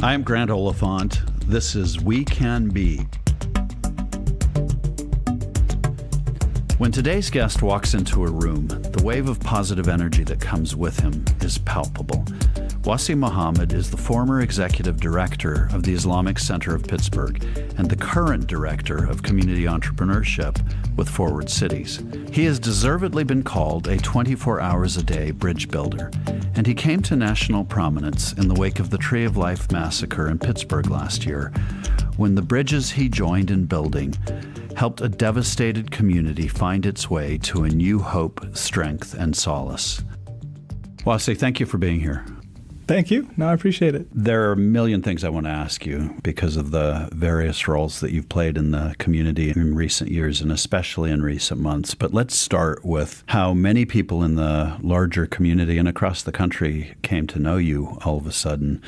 I'm Grant Oliphant. This is We Can Be. When today's guest walks into a room, the wave of positive energy that comes with him is palpable. Wasi Mohamed is the former executive director of the Islamic Center of Pittsburgh and the current director of Community Entrepreneurship with Forward Cities. He has deservedly been called a 24 hours a day bridge builder, and he came to national prominence in the wake of the Tree of Life massacre in Pittsburgh last year, when the bridges he joined in building helped a devastated community find its way to a new hope, strength, and solace. Wasi, thank you for being here. Thank you. No, I appreciate it. There are a million things I want to ask you because of the various roles that you've played in the community in recent years and especially in recent months. But let's start with how many people in the larger community and across the country came to know you all of a sudden.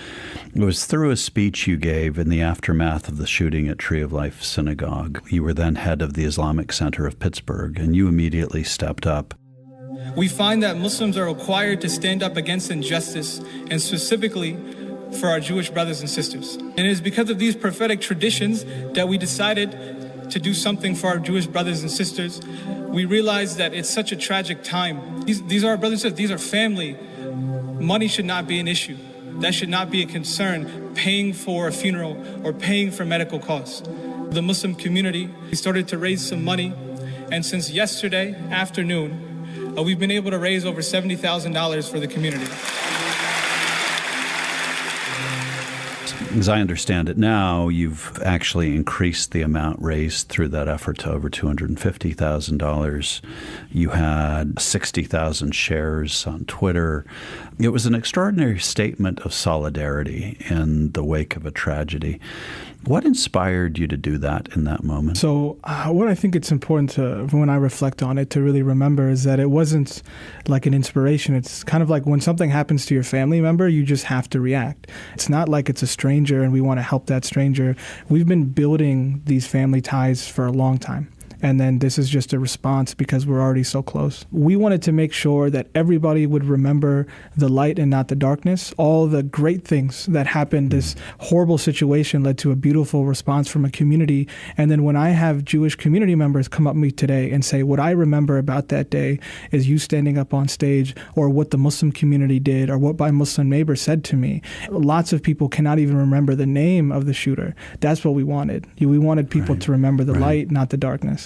It was through a speech you gave in the aftermath of the shooting at Tree of Life Synagogue. You were then head of the Islamic Center of Pittsburgh, and you immediately stepped up. We find that Muslims are required to stand up against injustice, and specifically for our Jewish brothers and sisters. And it is because of these prophetic traditions that we decided to do something for our Jewish brothers and sisters. We realized that it's such a tragic time. These are our brothers and sisters, these are family. Money should not be an issue. That should not be a concern, paying for a funeral or paying for medical costs. The Muslim community, we started to raise some money, and since yesterday afternoon, we've been able to raise over $70,000 for the community. As I understand it now, you've actually increased the amount raised through that effort to over $250,000. You had 60,000 shares on Twitter. It was an extraordinary statement of solidarity in the wake of a tragedy. What inspired you to do that in that moment? So what I think it's important to, when I reflect on it, to really remember is that it wasn't like an inspiration. It's kind of like when something happens to your family member, you just have to react. It's not like it's a stranger and we want to help that stranger. We've been building these family ties for a long time. And then this is just a response because we're already so close. We wanted to make sure that everybody would remember the light and not the darkness. All the great things that happened, this horrible situation led to a beautiful response from a community. And then when I have Jewish community members come up to me today and say, what I remember about that day is you standing up on stage, or what the Muslim community did, or what my Muslim neighbor said to me. Lots of people cannot even remember the name of the shooter. That's what we wanted. We wanted people to remember the light, not the darkness.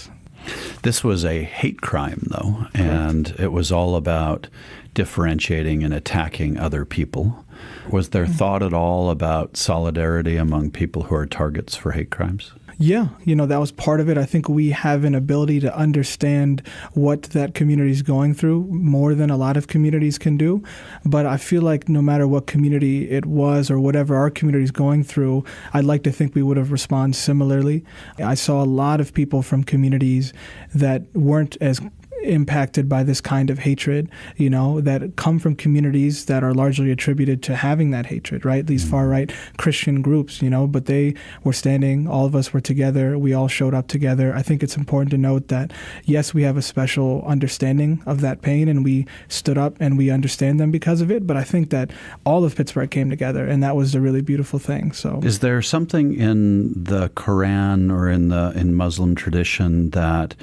This was a hate crime, though, and it was all about differentiating and attacking other people. Was there thought at all about solidarity among people who are targets for hate crimes? Yeah, that was part of it. I think we have an ability to understand what that community is going through more than a lot of communities can do. But I feel like no matter what community it was or whatever our community is going through, I'd like to think we would have responded similarly. I saw a lot of people from communities that weren't as impacted by this kind of hatred, that come from communities that are largely attributed to having that hatred, right? These far-right Christian groups, but they were standing, all of us were together, we all showed up together. I think it's important to note that, yes, we have a special understanding of that pain and we stood up and we understand them because of it, but I think that all of Pittsburgh came together and that was a really beautiful thing. So, is there something in the Quran or in Muslim tradition that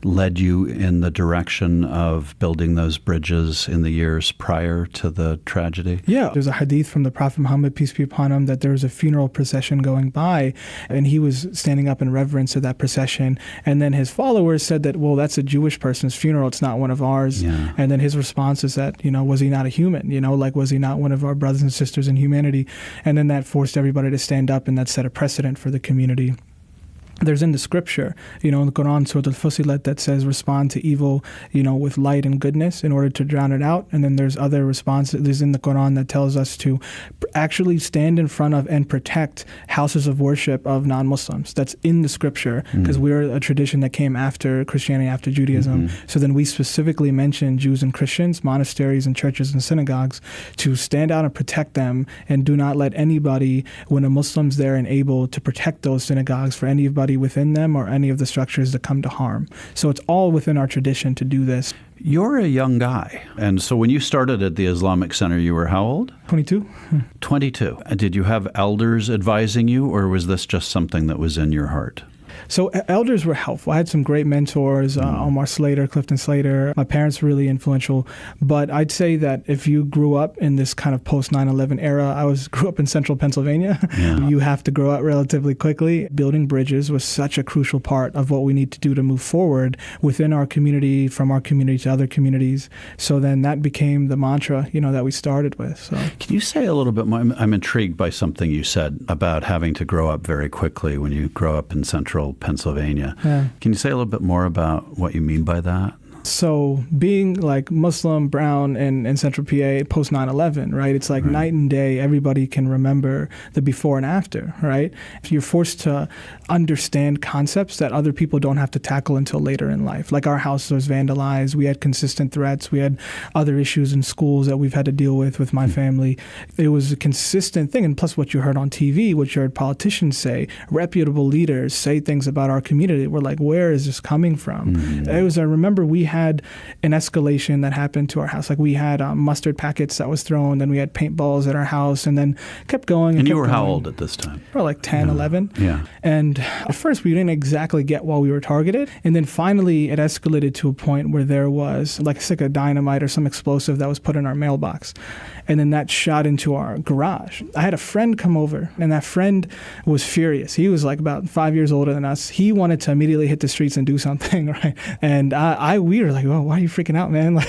led you in the direction of building those bridges in the years prior to the tragedy? Yeah, there's a hadith from the Prophet Muhammad, peace be upon him, that there was a funeral procession going by and he was standing up in reverence to that procession. And then his followers said that, well, that's a Jewish person's funeral. It's not one of ours. Yeah. And then his response is that, was he not a human? Was he not one of our brothers and sisters in humanity? And then that forced everybody to stand up, and that set a precedent for the community. There's in the scripture, in the Quran, Surah Al-Fusilat, that says respond to evil, with light and goodness in order to drown it out. And then there's other responses. There's in the Quran that tells us to actually stand in front of and protect houses of worship of non-Muslims. That's in the scripture because we're a tradition that came after Christianity, after Judaism. So then we specifically mention Jews and Christians, monasteries and churches and synagogues to stand out and protect them, and do not let anybody, when a Muslim's there and able to protect those synagogues, for anybody anybody within them or any of the structures to come to harm. So it's all within our tradition to do this. You're a young guy. And so when you started at the Islamic Center, you were how old? 22. 22. And did you have elders advising you, or was this just something that was in your heart? So elders were helpful. I had some great mentors, Omar Slater, Clifton Slater. My parents were really influential. But I'd say that if you grew up in this kind of post 9/11 era, grew up in central Pennsylvania. Yeah. You have to grow up relatively quickly. Building bridges was such a crucial part of what we need to do to move forward within our community, from our community to other communities. So then that became the mantra, that we started with. So can you say a little bit more? I'm intrigued by something you said about having to grow up very quickly when you grow up in central Pennsylvania. Yeah. Can you say a little bit more about what you mean by that? So being like Muslim, brown, in central PA post 9/11, right? It's like night and day. Everybody can remember the before and after, right? If you're forced to understand concepts that other people don't have to tackle until later in life. Like our house was vandalized. We had consistent threats. We had other issues in schools that we've had to deal with my family. It was a consistent thing. And plus what you heard on TV, what you heard politicians say, reputable leaders say things about our community. We're like, where is this coming from? I remember we had an escalation that happened to our house. Like we had mustard packets that was thrown, then we had paintballs at our house, and then kept going. And you were how old at this time? Probably like 10, 11. Yeah. And at first we didn't exactly get why we were targeted. And then finally it escalated to a point where there was like a stick of dynamite or some explosive that was put in our mailbox. And then that shot into our garage. I had a friend come over, and that friend was furious. He was like about 5 years older than us. He wanted to immediately hit the streets and do something, right? And we were like, well, why are you freaking out, man? Like,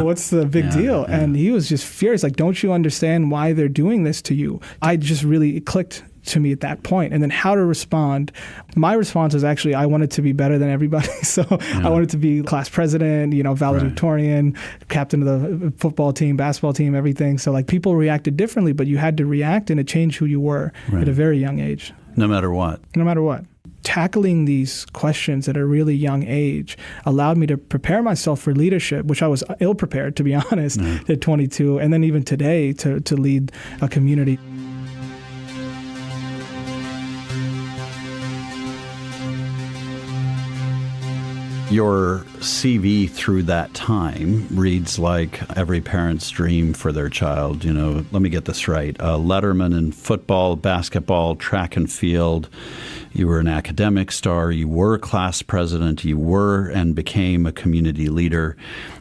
what's the big deal? Yeah. And he was just furious. Like, don't you understand why they're doing this to you? I just really clicked to me at that point. And then how to respond. My response was actually, I wanted to be better than everybody. So I wanted to be class president, valedictorian, captain of the football team, basketball team, everything. So like people reacted differently, but you had to react and it changed who you were at a very young age. No matter what. No matter what. Tackling these questions at a really young age allowed me to prepare myself for leadership, which I was ill-prepared, to be honest, at 22, and then even today to lead a community. Your CV through that time reads like every parent's dream for their child. Let me get this right. A letterman in football, basketball, track and field. You were an academic star. You were class president. You were and became a community leader.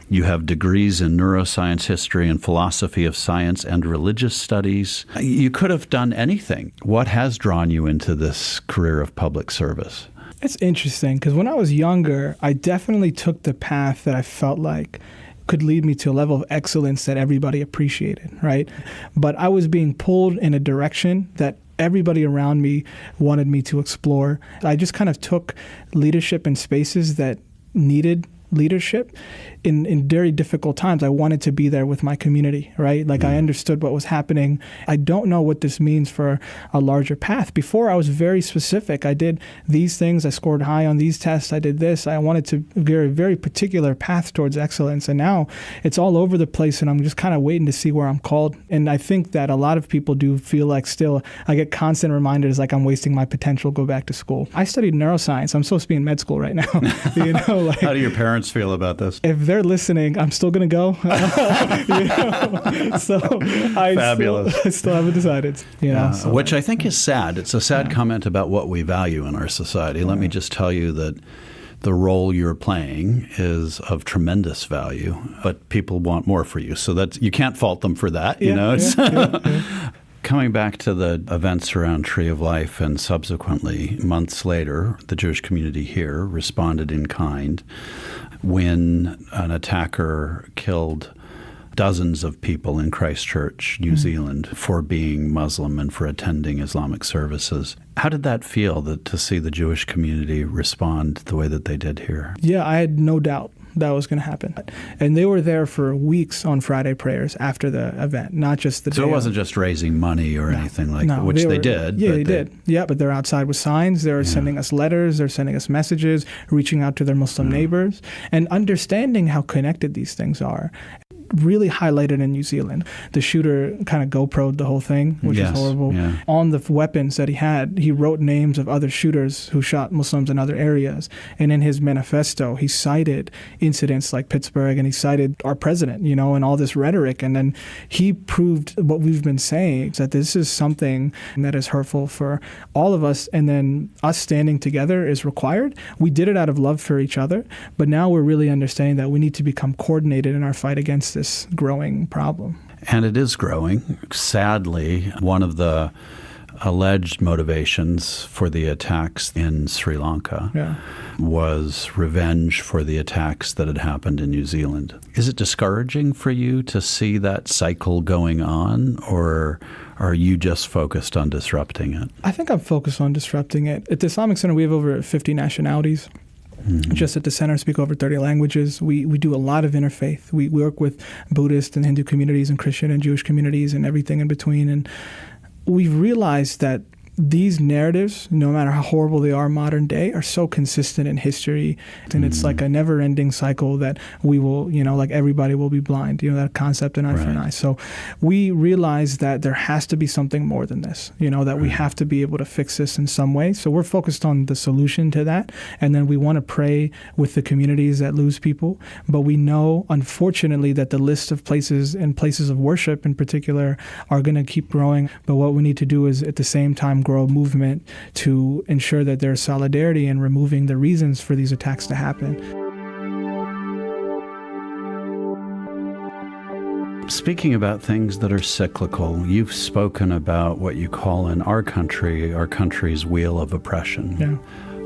You have degrees in neuroscience, history, and philosophy of science and religious studies. You could have done anything. What has drawn you into this career of public service? It's interesting because when I was younger, I definitely took the path that I felt like could lead me to a level of excellence that everybody appreciated, right? But I was being pulled in a direction that everybody around me wanted me to explore. I just kind of took leadership in spaces that needed leadership in very difficult times. I wanted to be there with my community, right? Like I understood what was happening. I don't know what this means for a larger path. Before I was very specific. I did these things. I scored high on these tests. I did this. I wanted to very, very particular path towards excellence. And now it's all over the place and I'm just kind of waiting to see where I'm called. And I think that a lot of people do feel like still I get constant reminders like I'm wasting my potential, go back to school. I studied neuroscience. I'm supposed to be in med school right now. How do your parents feel about this? If they're listening, I'm still going to go. So I still haven't decided. Which I think is sad. It's a sad comment about what we value in our society. Let me just tell you that the role you're playing is of tremendous value, but people want more for you. So that's, you can't fault them for that. Coming back to the events around Tree of Life and subsequently, months later, the Jewish community here responded in kind when an attacker killed dozens of people in Christchurch, New Zealand, for being Muslim and for attending Islamic services. How did that feel to see the Jewish community respond the way that they did here? Yeah, I had no doubt that was going to happen. And they were there for weeks on Friday prayers after the event, not just the day. So it wasn't just raising money or anything like that, which they did. Yeah, they did. Yeah, but they're outside with signs. They're sending us letters. They're sending us messages, reaching out to their Muslim neighbors, and understanding how connected these things are. really highlighted in New Zealand. The shooter kind of GoPro'd the whole thing, which is horrible. Yeah. On the weapons that he had, he wrote names of other shooters who shot Muslims in other areas. And in his manifesto, he cited incidents like Pittsburgh, and he cited our president, and all this rhetoric. And then he proved what we've been saying, that this is something that is hurtful for all of us. And then us standing together is required. We did it out of love for each other, but now we're really understanding that we need to become coordinated in our fight against this growing problem. And it is growing. Sadly, one of the alleged motivations for the attacks in Sri Lanka was revenge for the attacks that had happened in New Zealand. Is it discouraging for you to see that cycle going on, or are you just focused on disrupting it? I think I'm focused on disrupting it. At the Islamic Center, we have over 50 nationalities. Mm-hmm. Just at the center, speak over 30 languages. We do a lot of interfaith. We work with Buddhist and Hindu communities and Christian and Jewish communities and everything in between. And we've realized that these narratives, no matter how horrible they are modern day, are so consistent in history. And it's like a never-ending cycle that we will, like everybody will be blind, that concept in eye for an eye. So we realize that there has to be something more than this, that we have to be able to fix this in some way. So we're focused on the solution to that. And then we want to pray with the communities that lose people. But we know, unfortunately, that the list of places and places of worship in particular are going to keep growing. But what we need to do is at the same time grow a movement to ensure that there's solidarity in removing the reasons for these attacks to happen. Speaking about things that are cyclical, you've spoken about what you call in our country's wheel of oppression. Yeah.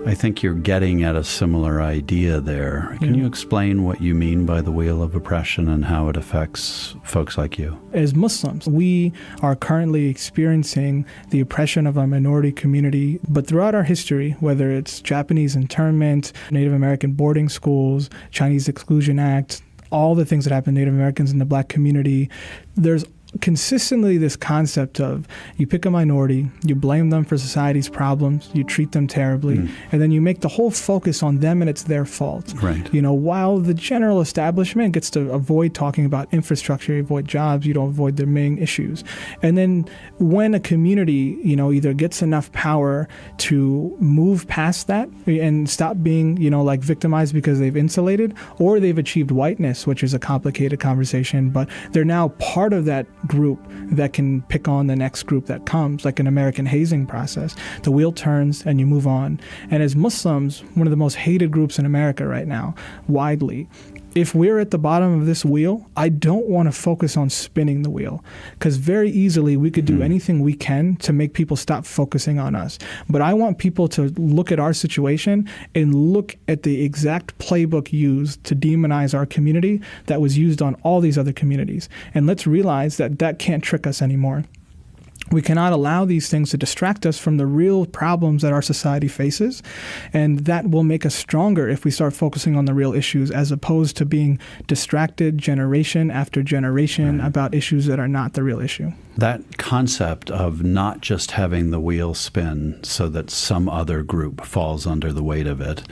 I think you're getting at a similar idea there. Can you explain what you mean by the wheel of oppression and how it affects folks like you? As Muslims, we are currently experiencing the oppression of our minority community, but throughout our history, whether it's Japanese internment, Native American boarding schools, Chinese Exclusion Act, all the things that happen to Native Americans in the Black community, there's consistently this concept of you pick a minority, you blame them for society's problems, you treat them terribly, and then you make the whole focus on them and it's their fault. Right. While the general establishment gets to avoid talking about infrastructure, you avoid jobs, you don't avoid their main issues. And then when a community, either gets enough power to move past that and stop being, like victimized because they've insulated, or they've achieved whiteness, which is a complicated conversation, but they're now part of that group that can pick on the next group that comes, like an American hazing process. The wheel turns and you move on. And as Muslims, one of the most hated groups in America right now, widely, if we're at the bottom of this wheel, I don't want to focus on spinning the wheel, because very easily we could do anything we can to make people stop focusing on us. But I want people to look at our situation and look at the exact playbook used to demonize our community that was used on all these other communities. And let's realize that that can't trick us anymore. We cannot allow these things to distract us from the real problems that our society faces, and that will make us stronger if we start focusing on the real issues as opposed to being distracted generation after generation about issues that are not the real issue. That concept of not just having the wheel spin so that some other group falls under the weight of it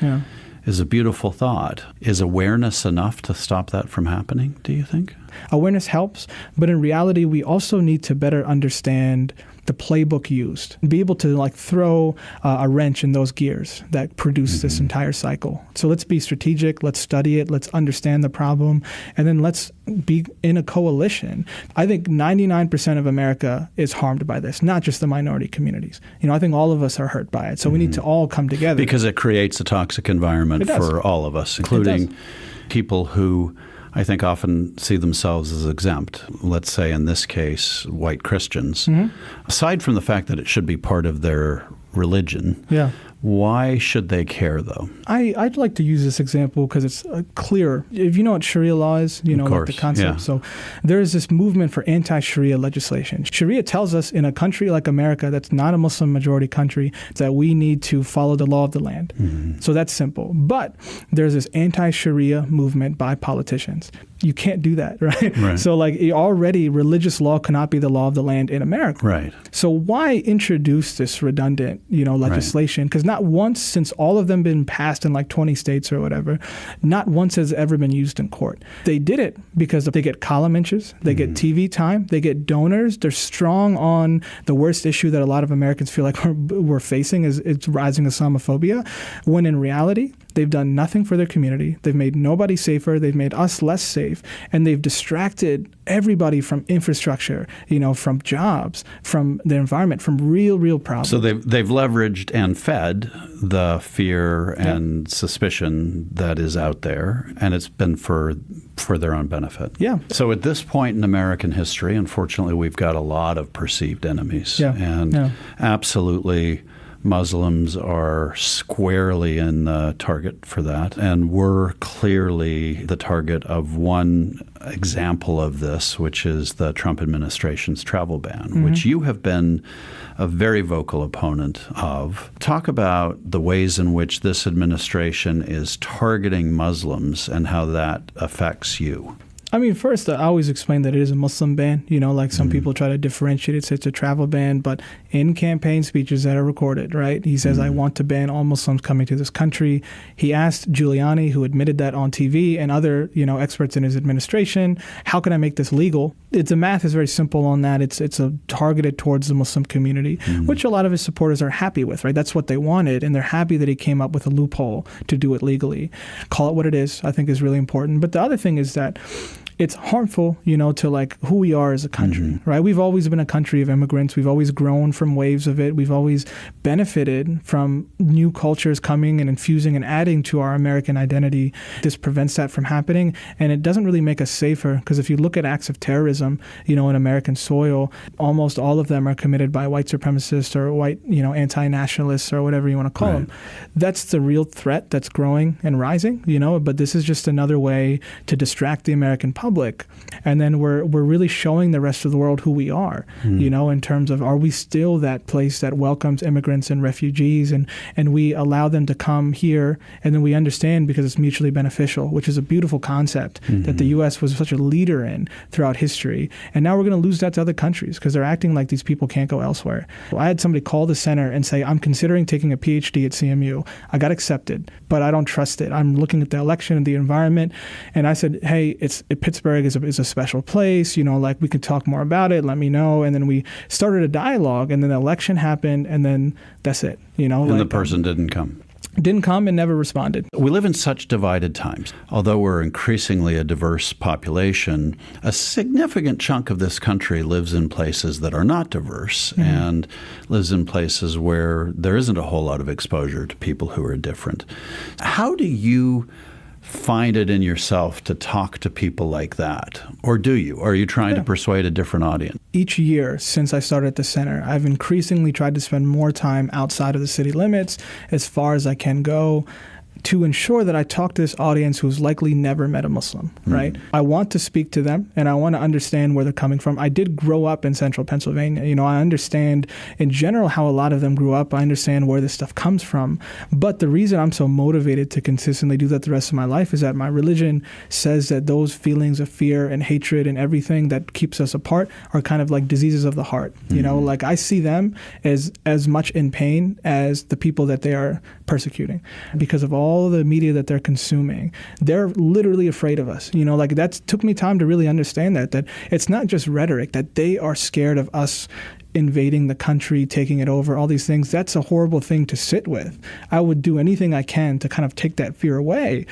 is a beautiful thought. Is awareness enough to stop that from happening, do you think? Awareness helps, but in reality, we also need to better understand the playbook used, be able to throw a wrench in those gears that produce this entire cycle. So let's be strategic, let's study it, let's understand the problem, and then let's be in a coalition. I think 99% of America is harmed by this, not just the minority communities. I think all of us are hurt by it, so we need to all come together. Because it creates a toxic environment for all of us, including people who I think often see themselves as exempt. Let's say in this case, white Christians. Aside from the fact that it should be part of their religion, why should they care, though? I'd like to use this example because it's clear. If you know what Sharia law is, you know the concept. So there is this movement for anti-Sharia legislation. Sharia tells us in a country like America that's not a Muslim majority country that we need to follow the law of the land. So that's simple. But there's this anti-Sharia movement by politicians. you can't do that, right? Right. So like already religious law cannot be the law of the land in America. Right. So why introduce this redundant, legislation? Because not once since all of them been passed in like 20 states or whatever, not once has it ever been used in court. They did it because they get column inches, they get TV time, they get donors. They're strong on the worst issue that a lot of Americans feel like we're facing is it's rising Islamophobia, when in reality, they've done nothing for their community. They've made nobody safer. They've made us less safe. And they've distracted everybody from infrastructure, from jobs, from the environment, from real problems. So they've leveraged and fed the fear and suspicion that is out there, and it's been for their own benefit. Yeah. So at this point in American history, unfortunately, we've got a lot of perceived enemies. Yeah. And absolutely, Muslims are squarely in the target for that. And we're clearly the target of one example of this, which is the Trump administration's travel ban, which you have been a very vocal opponent of. Talk about the ways in which this administration is targeting Muslims and how that affects you. I mean, first, I always explain that it is a Muslim ban. Like some people try to differentiate it, say it's a travel ban, but in campaign speeches that are recorded, right? He says, I want to ban all Muslims coming to this country. He asked Giuliani, who admitted that on TV, and other, experts in his administration, how can I make this legal? The math is very simple on that. It's targeted towards the Muslim community, which a lot of his supporters are happy with, right? That's what they wanted, and they're happy that he came up with a loophole to do it legally. Call it what it is, I think is really important. But the other thing is that it's harmful, to like who we are as a country, right? We've always been a country of immigrants. We've always grown from waves of it. We've always benefited from new cultures coming and infusing and adding to our American identity. This prevents that from happening. And it doesn't really make us safer, because if you look at acts of terrorism, in American soil, almost all of them are committed by white supremacists or white, anti-nationalists or whatever you want to call them. That's the real threat that's growing and rising, but this is just another way to distract the American public. And then we're really showing the rest of the world who we are, in terms of, are we still that place that welcomes immigrants and refugees, and we allow them to come here, and then we understand because it's mutually beneficial, which is a beautiful concept that the U.S. was such a leader in throughout history. And now we're going to lose that to other countries because they're acting like these people can't go elsewhere. Well, I had somebody call the center and say, I'm considering taking a PhD at CMU. I got accepted, but I don't trust it. I'm looking at the election and the environment. And I said, hey, Pittsburgh is a special place, like we could talk more about it, let me know. And then we started a dialogue, and then the election happened, and then that's it, And the person didn't come. Didn't come and never responded. We live in such divided times. Although we're increasingly a diverse population, a significant chunk of this country lives in places that are not diverse and lives in places where there isn't a whole lot of exposure to people who are different. How do you find it in yourself to talk to people like that? Or do you? Or are you trying to persuade a different audience? Each year since I started at the center, I've increasingly tried to spend more time outside of the city limits as far as I can go, to ensure that I talk to this audience who's likely never met a Muslim, right? I want to speak to them, and I want to understand where they're coming from. I did grow up in central Pennsylvania. I understand in general how a lot of them grew up. I understand where this stuff comes from. But the reason I'm so motivated to consistently do that the rest of my life is that my religion says that those feelings of fear and hatred and everything that keeps us apart are kind of like diseases of the heart. Like I see them as much in pain as the people that they are persecuting because of all the media that they're consuming. They're literally afraid of us. That took me time to really understand that it's not just rhetoric, that they are scared of us invading the country, taking it over, all these things. That's a horrible thing to sit with. I would do anything I can to kind of take that fear away,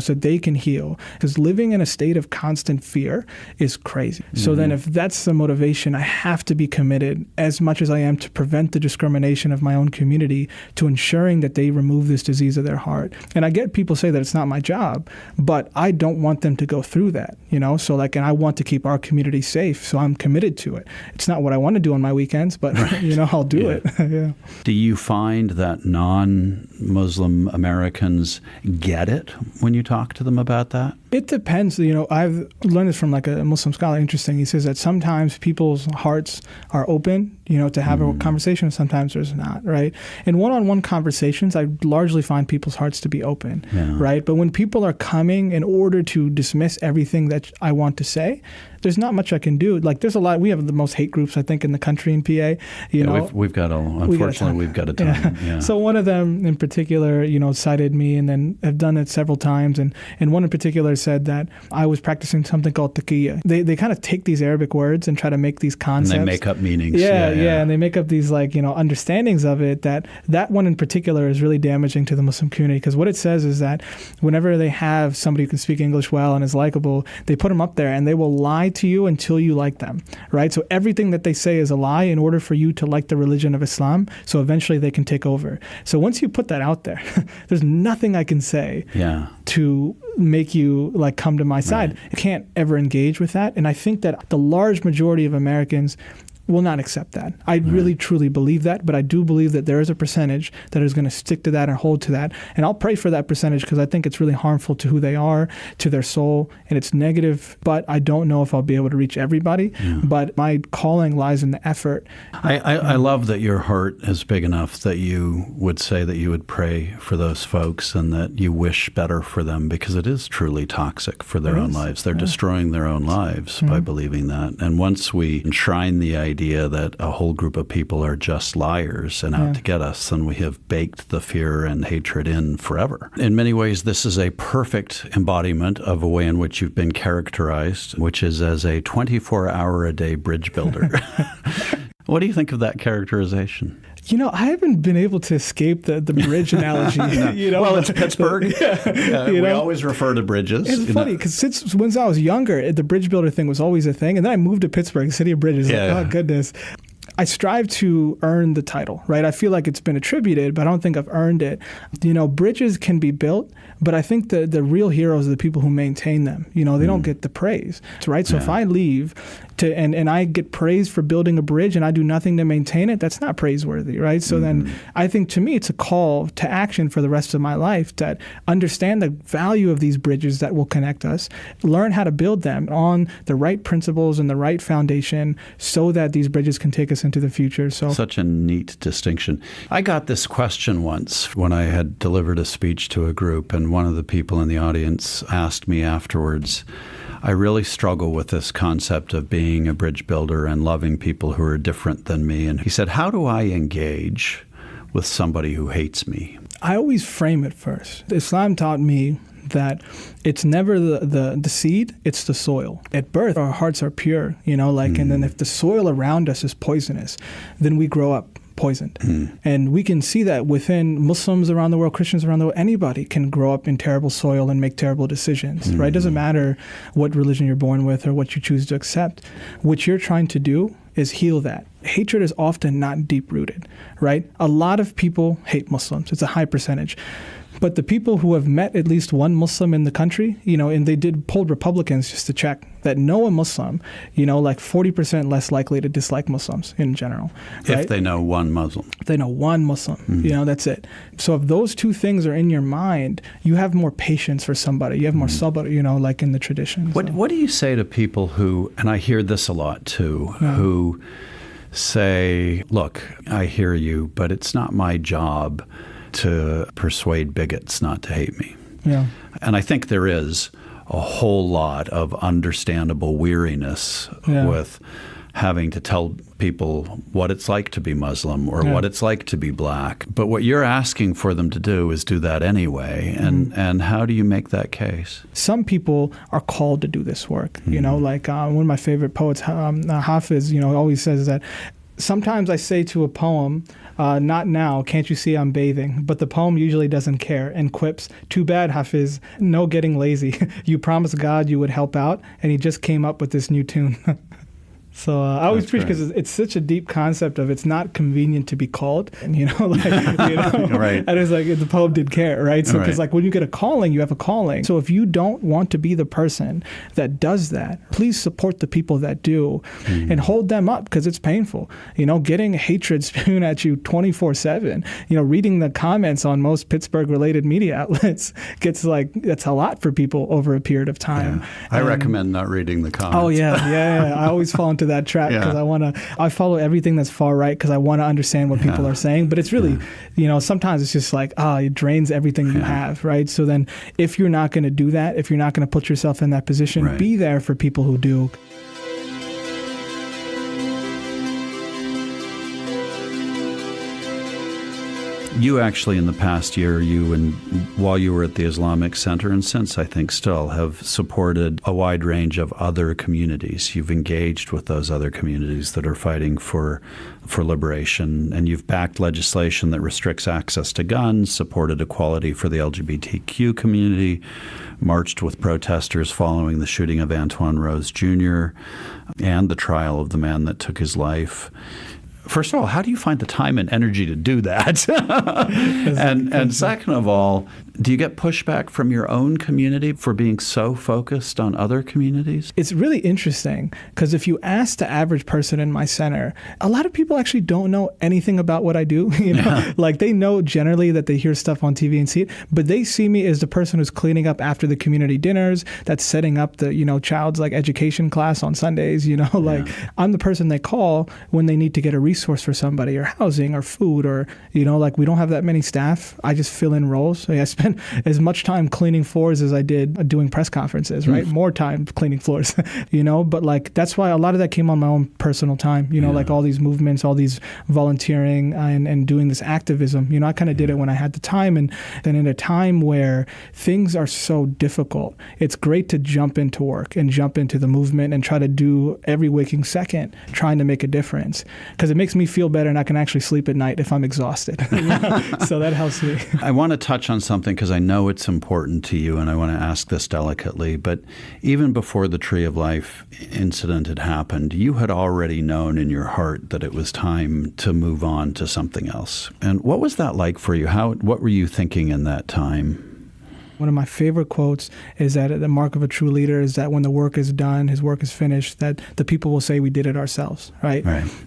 so they can heal. Because living in a state of constant fear is crazy. So then if that's the motivation, I have to be committed as much as I am to prevent the discrimination of my own community, to ensuring that they remove this disease of their heart. And I get people say that it's not my job, but I don't want them to go through that, So and I want to keep our community safe, so I'm committed to it. It's not what I want to do on my weekends, but I'll do it. Yeah. Do you find that non-Muslim Americans get it when you talk to them about that? It depends. I've learned this from like a Muslim scholar. Interesting. He says that sometimes people's hearts are open, to have a conversation. Sometimes there's not, right? In one-on-one conversations, I largely find people's hearts to be open, right? But when people are coming in order to dismiss everything that I want to say, there's not much I can do. Like, there's a lot. We have the most hate groups, I think, in the country in PA. We've got a ton. Yeah. So one of them in particular, cited me, and then have done it several times. And one in particular said that I was practicing something called taqiyya. They kind of take these Arabic words and try to make these concepts. And they make up meanings. Yeah. And they make up these understandings of it. That one in particular is really damaging to the Muslim community, because what it says is that whenever they have somebody who can speak English well and is likable, they put them up there and they will lie to you until you like them, right? So everything that they say is a lie in order for you to like the religion of Islam, so eventually they can take over. So once you put that out there, there's nothing I can say to make you come to my side. Right. I can't ever engage with that. And I think that the large majority of Americans will not accept that. I really, truly believe that, but I do believe that there is a percentage that is going to stick to that and hold to that. And I'll pray for that percentage, because I think it's really harmful to who they are, to their soul, and it's negative. But I don't know if I'll be able to reach everybody. But my calling lies in the effort. I love that your heart is big enough that you would say that you would pray for those folks and that you wish better for them, because it is truly toxic for their own lives. They're destroying their own lives by believing that. And once we enshrine the idea that a whole group of people are just liars and out to get us, then we have baked the fear and hatred in forever. In many ways, this is a perfect embodiment of a way in which you've been characterized, which is as a 24-hour-a-day bridge builder. What do you think of that characterization? I haven't been able to escape the bridge analogy. Well, it's Pittsburgh. We always refer to bridges. It's funny, because since when I was younger, the bridge builder thing was always a thing. And then I moved to Pittsburgh, city of bridges. Oh, goodness. I strive to earn the title, right? I feel like it's been attributed, but I don't think I've earned it. Bridges can be built, but I think the real heroes are the people who maintain them. They don't get the praise, right? So if I leave and I get praised for building a bridge and I do nothing to maintain it, that's not praiseworthy, right? So then I think, to me, it's a call to action for the rest of my life, that understand the value of these bridges that will connect us, learn how to build them on the right principles and the right foundation, so that these bridges can take us into the future. So such a neat distinction. I got this question once when I had delivered a speech to a group, and one of the people in the audience asked me afterwards, I really struggle with this concept of being a bridge builder and loving people who are different than me. And he said, how do I engage with somebody who hates me? I always frame it first. Islam taught me that it's never the seed, it's the soil. At birth, our hearts are pure, and then if the soil around us is poisonous, then we grow up poisoned. And we can see that within Muslims around the world, Christians around the world, anybody can grow up in terrible soil and make terrible decisions, right? It doesn't matter what religion you're born with or what you choose to accept. What you're trying to do is heal that. Hatred is often not deep-rooted, right? A lot of people hate Muslims. It's a high percentage. But the people who have met at least one Muslim in the country, and they polled Republicans just to check, that know a Muslim, 40% less likely to dislike Muslims in general. Right? If they know one Muslim. If they know one Muslim, that's it. So if those two things are in your mind, you have more patience for somebody. You have more sabr, like in the traditions. What do you say to people who, and I hear this a lot too, who say, look, I hear you, but it's not my job to persuade bigots not to hate me. Yeah. And I think there is a whole lot of understandable weariness with having to tell people what it's like to be Muslim or what it's like to be black. But what you're asking for them to do is do that anyway. And how do you make that case? Some people are called to do this work. One of my favorite poets, Hafiz, always says that sometimes I say to a poem, not now, can't you see I'm bathing? But the poem usually doesn't care and quips, too bad, Hafiz, no getting lazy. You promised God you would help out, and he just came up with this new tune. So I always That's preach great. because it's such a deep concept of it's not convenient to be called, and Right. And it's like the Pope did care, right? So because Right. like when you get a calling, you have a calling. So if you don't want to be the person that does that, please support the people that do, and hold them up because it's painful. Getting hatred spewed at you 24/7. Reading the comments on most Pittsburgh-related media outlets that's a lot for people over a period of time. Yeah. I recommend not reading the comments. Oh yeah. I always fall into that trap because I follow everything that's far right because I want to understand what people are saying. But it's really, sometimes it's just like, it drains everything you have, right? So then if you're not going to do that, if you're not going to put yourself in that position, Right. be there for people who do. You actually, in the past year, while you were at the Islamic Center, and since I think still, have supported a wide range of other communities. You've engaged with those other communities that are fighting for liberation, and you've backed legislation that restricts access to guns, supported equality for the LGBTQ community, marched with protesters following the shooting of Antoine Rose Jr. and the trial of the man that took his life. First of all, how do you find the time and energy to do that? and second of all, do you get pushback from your own community for being so focused on other communities? It's really interesting because if you ask the average person in my center, a lot of people actually don't know anything about what I do. Like they know generally that they hear stuff on TV and see it, but they see me as the person who's cleaning up after the community dinners, that's setting up the, child's like education class on Sundays, I'm the person they call when they need to get a resource for somebody or housing or food or, we don't have that many staff. I just fill in roles. So I spend as much time cleaning floors as I did doing press conferences, right? More time cleaning floors, but that's why a lot of that came on my own personal time, like all these movements, all these volunteering and doing this activism, I kind of did it when I had the time. And then in a time where things are so difficult, it's great to jump into work and jump into the movement and try to do every waking second trying to make a difference because it makes me feel better and I can actually sleep at night if I'm exhausted. So that helps me. I want to touch on something because I know it's important to you and I want to ask this delicately. But even before the Tree of Life incident had happened, you had already known in your heart that it was time to move on to something else. And what was that like for you? What were you thinking in that time? One of my favorite quotes is that the mark of a true leader is that when the work is done, his work is finished, that the people will say we did it ourselves, right?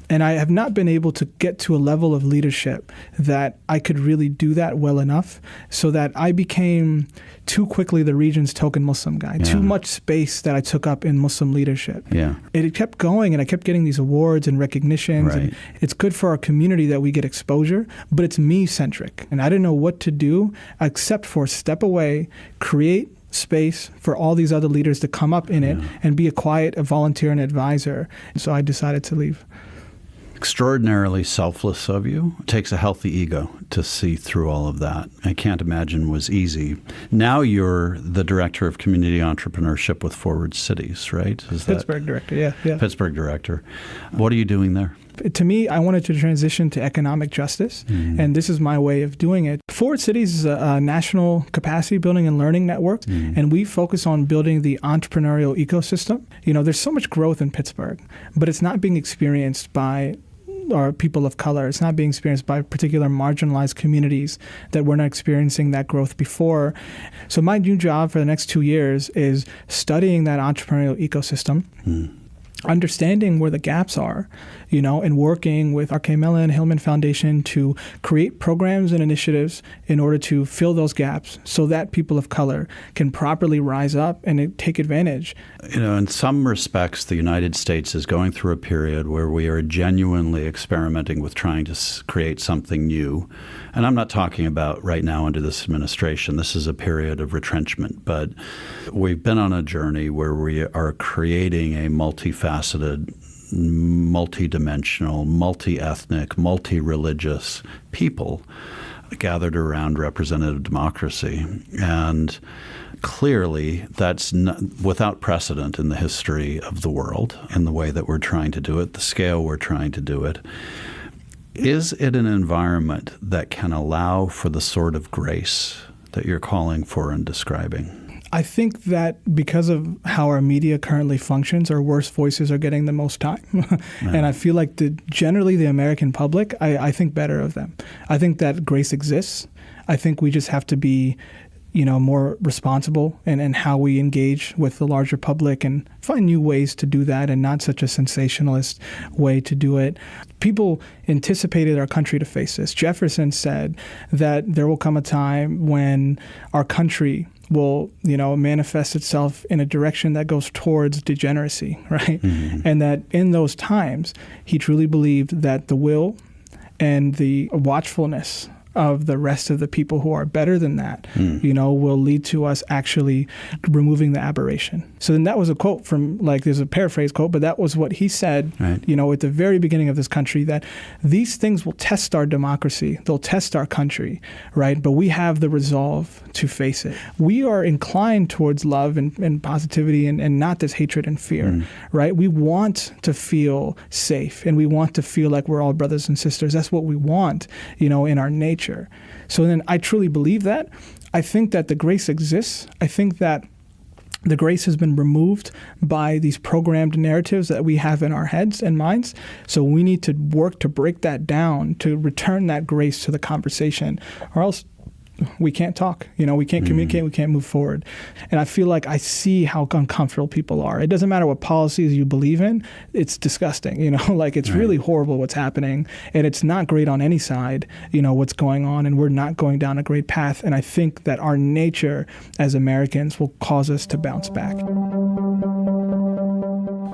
And I have not been able to get to a level of leadership that I could really do that well enough so that I became too quickly the region's token Muslim guy, too much space that I took up in Muslim leadership. It kept going and I kept getting these awards and recognitions. And it's good for our community that we get exposure, but it's me-centric. And I didn't know what to do except for step away, create space for all these other leaders to come up in it and be a volunteer and advisor. So I decided to leave. Extraordinarily selfless of you. It takes a healthy ego to see through all of that. I can't imagine was easy. Now you're the Director of Community Entrepreneurship with Forward Cities, right? Pittsburgh Director, yeah. Pittsburgh Director. What are you doing there? To me, I wanted to transition to economic justice, and this is my way of doing it. Forward Cities is a national capacity building and learning network, and we focus on building the entrepreneurial ecosystem. There's so much growth in Pittsburgh, but it's not being experienced by our people of color. It's not being experienced by particular marginalized communities that were not experiencing that growth before. So my new job for the next 2 years is studying that entrepreneurial ecosystem, understanding where the gaps are, and working with R.K. Mellon Hillman Foundation to create programs and initiatives in order to fill those gaps so that people of color can properly rise up and take advantage. In some respects, the United States is going through a period where we are genuinely experimenting with trying to create something new. And I'm not talking about right now under this administration. This is a period of retrenchment. But we've been on a journey where we are creating a multifaceted, multidimensional, multi-ethnic, multi-religious people gathered around representative democracy. And clearly, that's without precedent in the history of the world in the way that we're trying to do it, the scale we're trying to do it. Is it an environment that can allow for the sort of grace that you're calling for and describing? I think that because of how our media currently functions, our worst voices are getting the most time. And I feel like generally the American public, I think better of them. I think that grace exists. I think we just have to be more responsible in how we engage with the larger public and find new ways to do that and not such a sensationalist way to do it. People anticipated our country to face this. Jefferson said that there will come a time when our country will, manifest itself in a direction that goes towards degeneracy, right? Mm-hmm. And that in those times, he truly believed that the will and the watchfulness of the rest of the people who are better than that, will lead to us actually removing the aberration. So then that was a quote from, there's a paraphrase quote, but that was what he said, right, at the very beginning of this country, that these things will test our democracy, they'll test our country, right? But we have the resolve to face it. We are inclined towards love and positivity and not this hatred and fear, right? We want to feel safe and we want to feel like we're all brothers and sisters. That's what we want, in our nature. So then I truly believe that. I think that the grace exists. I think that the grace has been removed by these programmed narratives that we have in our heads and minds. So we need to work to break that down, to return that grace to the conversation, or else we can't talk, we can't communicate, we can't move forward. And I feel like I see how uncomfortable people are. It doesn't matter what policies you believe in, it's disgusting, it's really horrible what's happening. And it's not great on any side, what's going on, and we're not going down a great path. And I think that our nature as Americans will cause us to bounce back.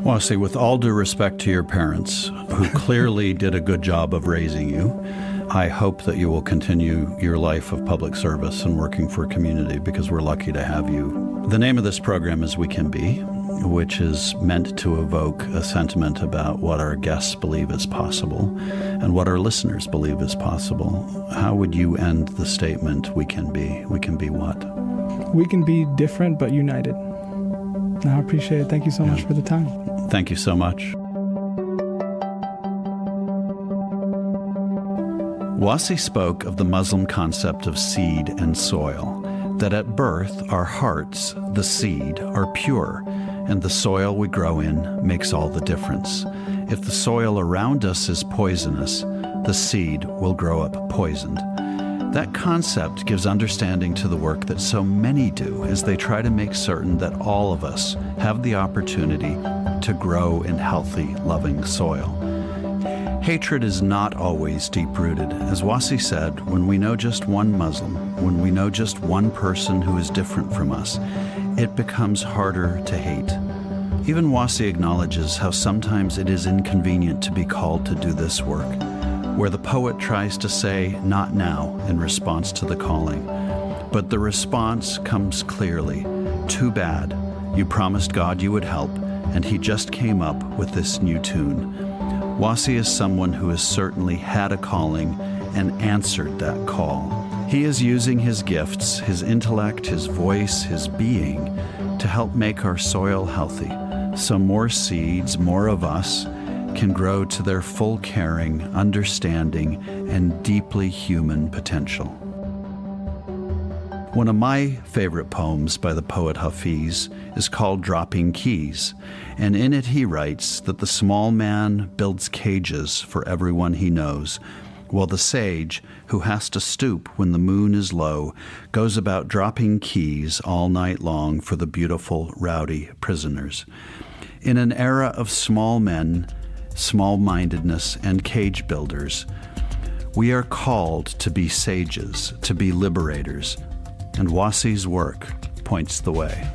Wasi, with all due respect to your parents, who clearly did a good job of raising you, I hope that you will continue your life of public service and working for a community, because we're lucky to have you. The name of this program is We Can Be, which is meant to evoke a sentiment about what our guests believe is possible and what our listeners believe is possible. How would you end the statement, we can be? We can be what? We can be different but united. I appreciate it. Thank you so much for the time. Thank you so much. Wasi spoke of the Muslim concept of seed and soil, that at birth our hearts, the seed, are pure, and the soil we grow in makes all the difference. If the soil around us is poisonous, the seed will grow up poisoned. That concept gives understanding to the work that so many do as they try to make certain that all of us have the opportunity to grow in healthy, loving soil. Hatred is not always deep-rooted. As Wasi said, when we know just one Muslim, when we know just one person who is different from us, it becomes harder to hate. Even Wasi acknowledges how sometimes it is inconvenient to be called to do this work, where the poet tries to say, not now, in response to the calling. But the response comes clearly. Too bad. You promised God you would help, and he just came up with this new tune. Wasi is someone who has certainly had a calling and answered that call. He is using his gifts, his intellect, his voice, his being, to help make our soil healthy, so more seeds, more of us, can grow to their full caring, understanding, and deeply human potential. One of my favorite poems by the poet Hafiz is called Dropping Keys, and in it he writes that the small man builds cages for everyone he knows, while the sage, who has to stoop when the moon is low, goes about dropping keys all night long for the beautiful, rowdy prisoners. In an era of small men, small-mindedness, and cage builders, we are called to be sages, to be liberators, and Wasi's work points the way.